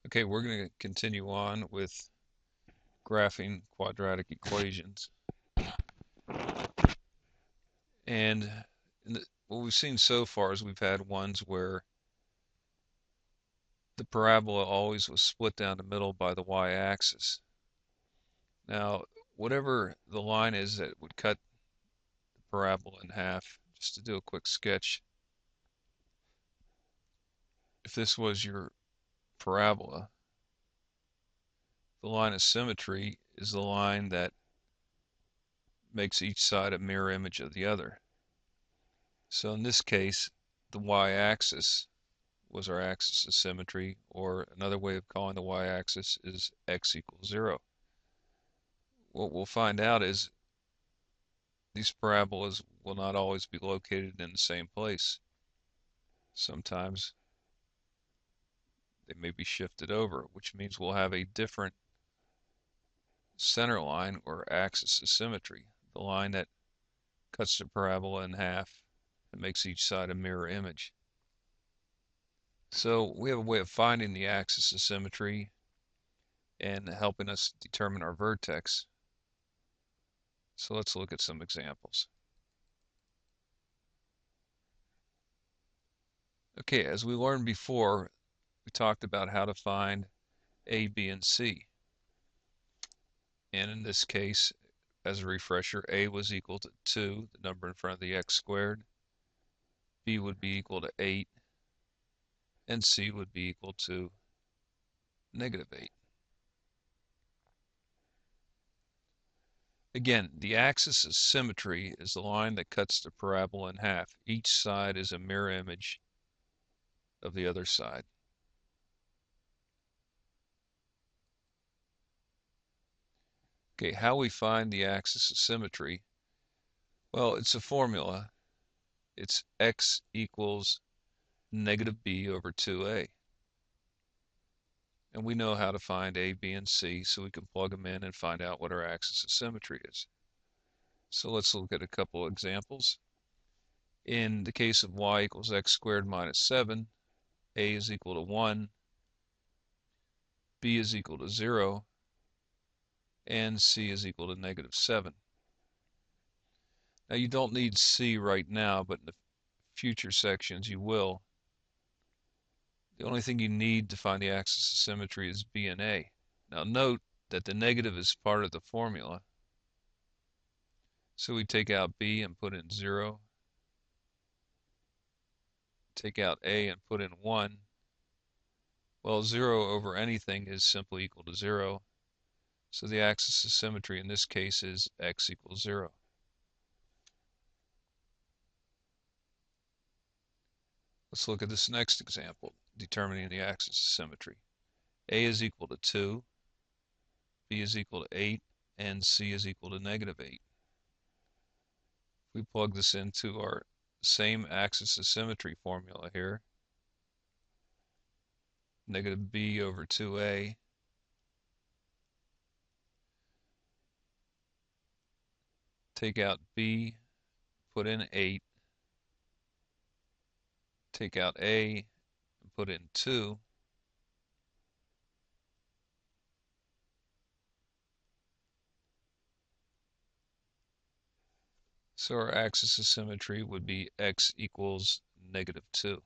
Okay, we're going to continue on with graphing quadratic equations. And what we've seen so far is we've had ones where the parabola always was split down the middle by the y-axis. Now, whatever the line is that would cut the parabola in half, just to do a quick sketch, if this was your parabola, the line of symmetry is the line that makes each side a mirror image of the other. So in this case, the y-axis was our axis of symmetry, or another way of calling the y-axis is x equals 0. What we'll find out is these parabolas will not always be located in the same place. Sometimes they may be shifted over, which means we'll have a different center line or axis of symmetry, the line that cuts the parabola in half and makes each side a mirror image. So we have a way of finding the axis of symmetry and helping us determine our vertex. So let's look at some examples. Okay, as we learned before, we talked about how to find A, B, and C. And in this case, as a refresher, A was equal to 2, the number in front of the x squared. B would be equal to 8. And C would be equal to -8. Again, the axis of symmetry is the line that cuts the parabola in half. Each side is a mirror image of the other side. Okay, how we find the axis of symmetry? Well, it's a formula. It's x equals -b over 2a. And we know how to find A, B, and C, so we can plug them in and find out what our axis of symmetry is. So let's look at a couple examples. In the case of y equals x squared minus 7, A is equal to 1, B is equal to 0, and C is equal to -7. Now you don't need C right now, but in the future sections you will. The only thing you need to find the axis of symmetry is B and A. Now note that the negative is part of the formula. So we take out B and put in 0. Take out A and put in 1. Well, 0 over anything is simply equal to 0. So the axis of symmetry in this case is x equals 0. Let's look at this next example, determining the axis of symmetry. A is equal to 2, B is equal to 8, and C is equal to -8. We plug this into our same axis of symmetry formula here. -b over 2a take out b, put in 8, take out a, and put in 2. So our axis of symmetry would be x equals -2.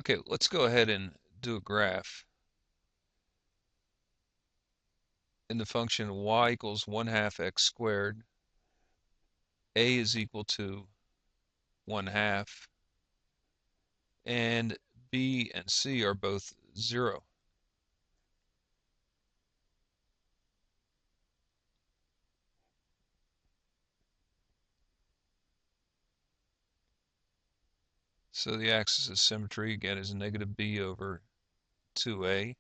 Okay, let's go ahead and do a graph. In the function y equals 1/2 x squared, a is equal to 1/2, and b and c are both 0. So the axis of symmetry again is -b over 2a.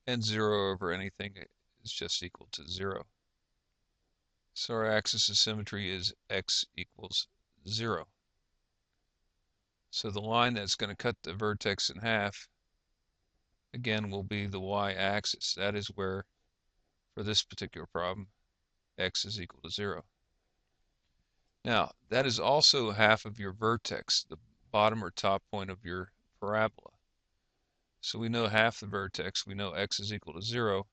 And 0 over anything is just equal to 0. So our axis of symmetry is x equals 0. So the line that's going to cut the vertex in half, again, will be the y-axis. That is where, for this particular problem, x is equal to 0. Now, that is also half of your vertex, the bottom or top point of your parabola. So we know half the vertex, we know x is equal to 0.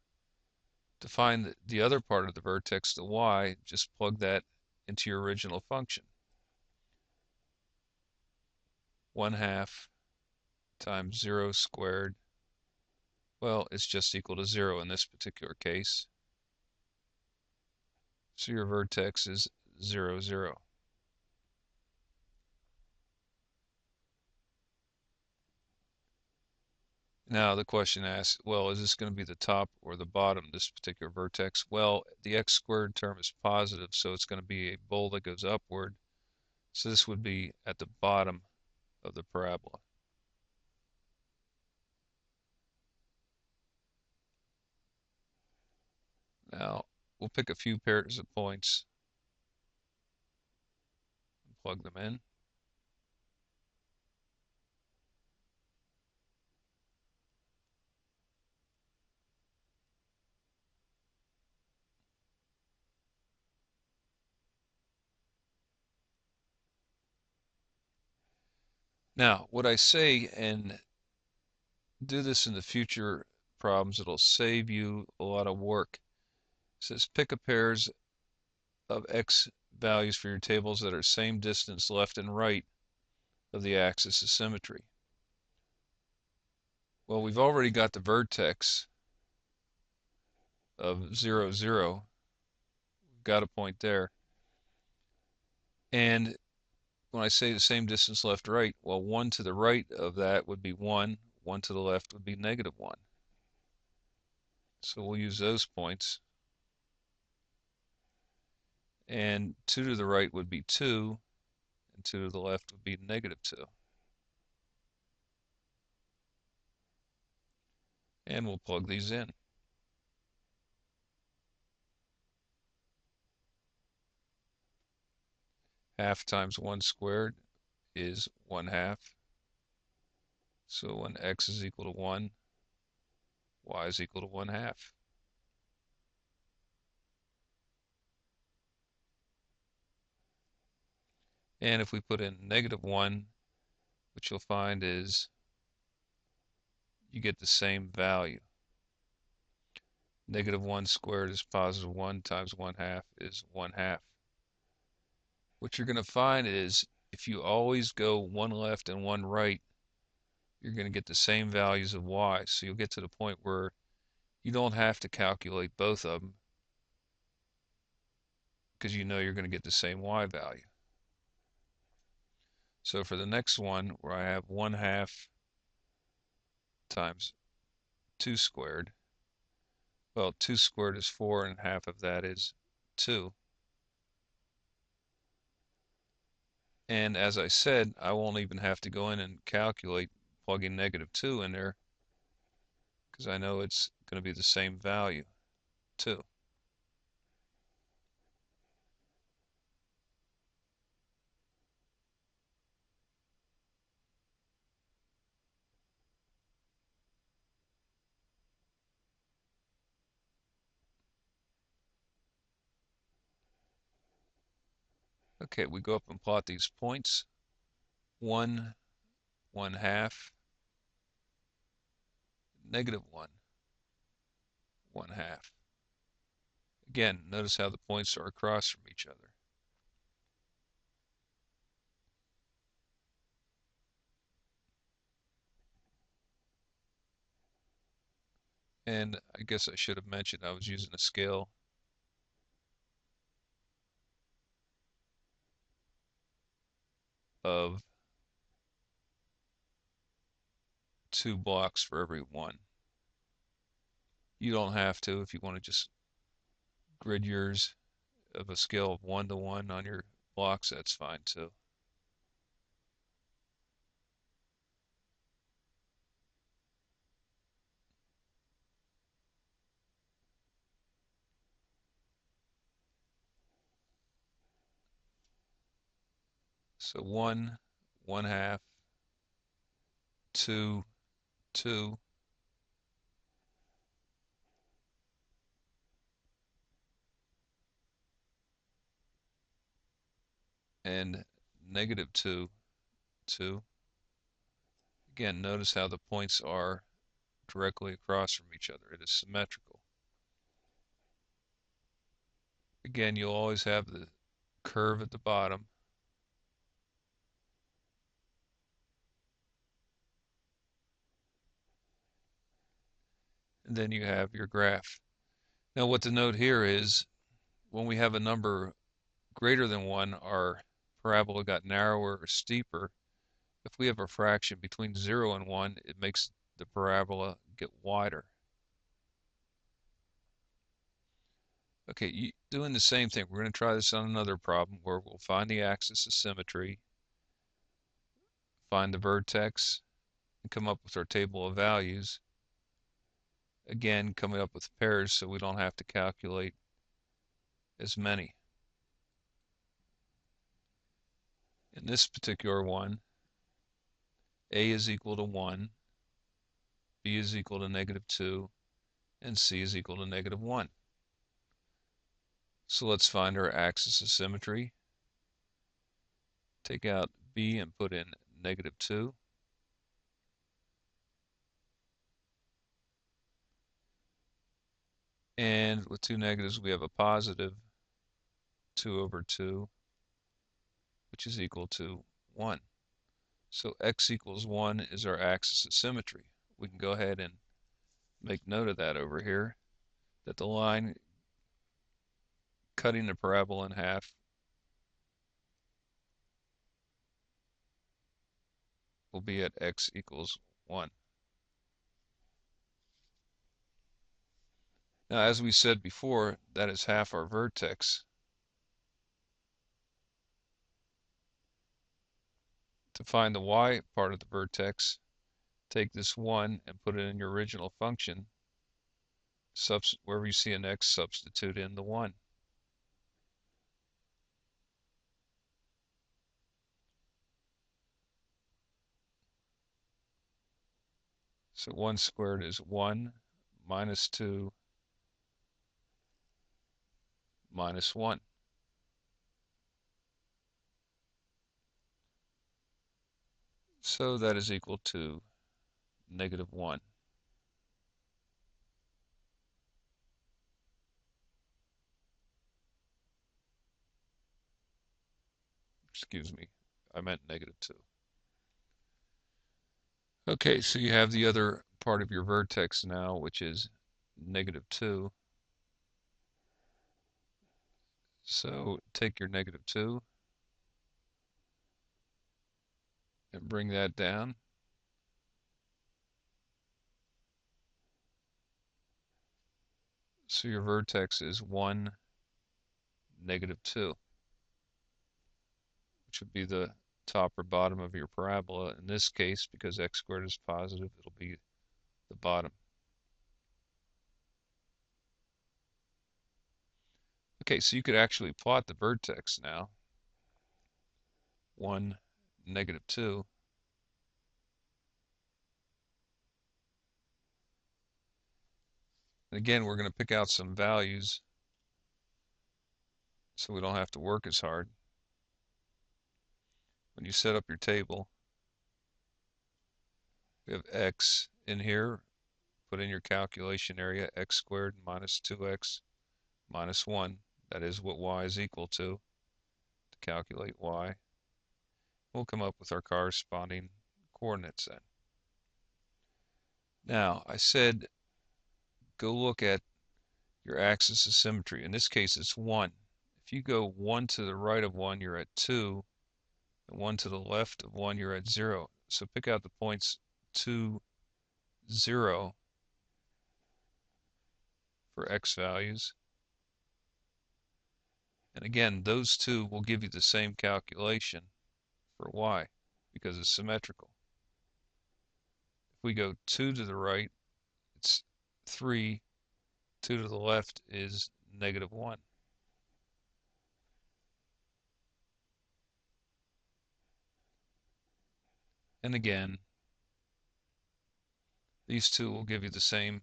To find the other part of the vertex, the y, just plug that into your original function. 1/2 times 0 squared, well, it's just equal to 0 in this particular case. So your vertex is 0, 0. Now the question asks, well, is this going to be the top or the bottom, this particular vertex? Well, the x squared term is positive, so it's going to be a bowl that goes upward. So this would be at the bottom of the parabola. Now, we'll pick a few pairs of points and plug them in. Now, what I say, and do this in the future problems, it'll save you a lot of work. It says pick a pairs of x values for your tables that are same distance left and right of the axis of symmetry. Well, we've already got the vertex of 0, 0. We've got a point there. And when I say the same distance left, right, well, 1 to the right of that would be 1. 1 to the left would be -1. So we'll use those points. And 2 to the right would be 2, and 2 to the left would be -2. And we'll plug these in. Half times 1 squared is 1/2. So when x is equal to 1, y is equal to 1/2. And if we put in -1, what you'll find is you get the same value. -1 squared is +1 times 1/2 is 1/2. What you're going to find is if you always go one left and one right, you're going to get the same values of y. So you'll get to the point where you don't have to calculate both of them because you know you're going to get the same y value. So for the next one, where I have 1/2 times 2 squared, well, 2 squared is 4, and half of that is 2. And as I said, I won't even have to go in and calculate plugging -2 in there because I know it's going to be the same value, 2. Okay, we go up and plot these points. 1, 1/2, -1, 1/2. Again, notice how the points are across from each other. And I guess I should have mentioned I was using a scale of 2 blocks for every one. You don't have to if you want to just grid yours of a scale of 1 to 1 on your blocks, that's fine too. So 1, 1/2, 2, 2, and negative 2, 2. Again, notice how the points are directly across from each other. It is symmetrical. Again, you'll always have the curve at the bottom. And then you have your graph. Now what to note here is when we have a number greater than 1, our parabola got narrower or steeper. If we have a fraction between 0 and 1, it makes the parabola get wider. Okay, doing the same thing. We're going to try this on another problem where we'll find the axis of symmetry, find the vertex, and come up with our table of values. Again, coming up with pairs so we don't have to calculate as many. In this particular one, A is equal to 1, B is equal to negative 2, and C is equal to negative 1. So let's find our axis of symmetry. Take out B and put in negative 2. And with two negatives, we have a positive 2 over 2, which is equal to 1. So x equals 1 is our axis of symmetry. We can go ahead and make note of that over here, that the line cutting the parabola in half will be at x equals 1. Now, as we said before, that is half our vertex. To find the y part of the vertex, take this 1 and put it in your original function. Wherever you see an x, substitute in the 1. So 1 squared is 1 minus 2 minus 1. So that is equal to negative 1. Excuse me, I meant negative 2. Okay, so you have the other part of your vertex now, which is negative 2. So take your negative 2 and bring that down. So your vertex is 1, negative 2, which would be the top or bottom of your parabola. In this case, because x squared is positive, it'll be the bottom. Okay, so you could actually plot the vertex now. 1, negative 2. And again, we're going to pick out some values so we don't have to work as hard. When you set up your table, we have x in here. Put in your calculation area, x squared minus 2x minus 1. That is what y is equal to calculate y. We'll come up with our corresponding coordinates then. Now, I said go look at your axis of symmetry. In this case, it's 1. If you go 1 to the right of 1, you're at 2, and 1 to the left of 1, you're at 0. So pick out the points 2, 0 for x values. And again, those two will give you the same calculation for y because it's symmetrical. If we go 2 to the right, it's 3. 2 to the left is negative 1. And again, These two will give you the same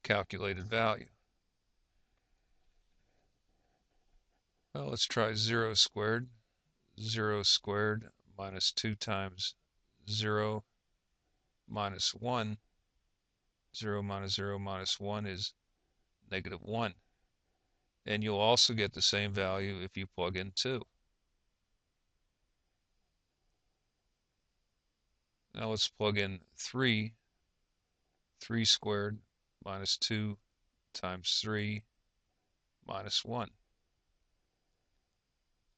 calculated value. Well, let's try 0 squared. 0 squared minus 2 times 0 minus 1. 0 minus 0 minus 1 is negative 1. And you'll also get the same value if you plug in 2. Now let's plug in 3. 3 squared minus 2 times 3 minus 1.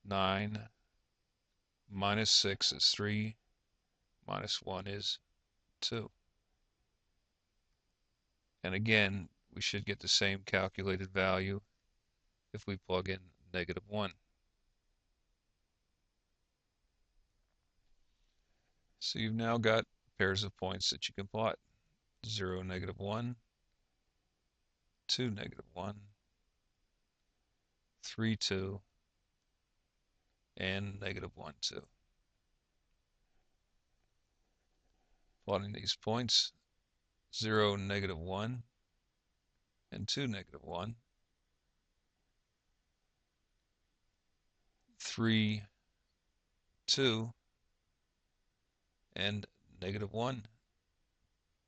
9 minus 6 is 3, minus 1 is 2. And again, we should get the same calculated value if we plug in negative 1. So you've now got pairs of points that you can plot. 0, negative 1, 2, negative 1, 3, 2, and negative 1, 2. Plotting these points, 0, negative 1, and 2, negative 1, 3, 2, and negative 1,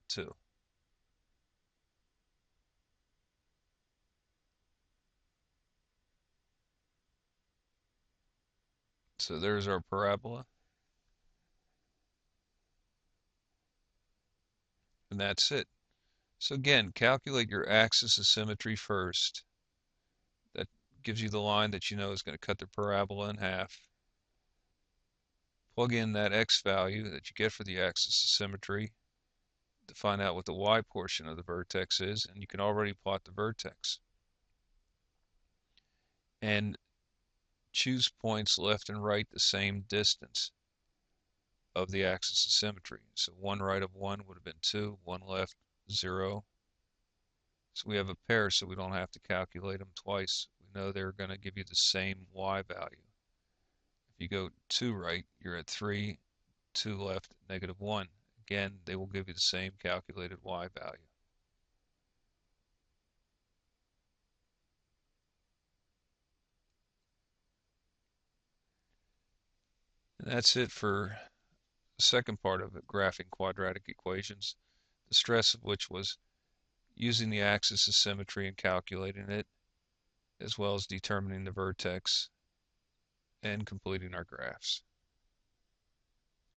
2. So there's our parabola. And that's it. So again, calculate your axis of symmetry first. That gives you the line that you know is going to cut the parabola in half. Plug in that x value that you get for the axis of symmetry to find out what the y portion of the vertex is, and you can already plot the vertex. And choose points left and right the same distance of the axis of symmetry. So one right of 1 would have been 2, one left 0. So we have a pair, so we don't have to calculate them twice. We know they're going to give you the same y value. If you go 2 right, you're at 3, 2 left, negative 1. Again, they will give you the same calculated y value. And that's it for the second part of it, graphing quadratic equations, the stress of which was using the axis of symmetry and calculating it, as well as determining the vertex and completing our graphs.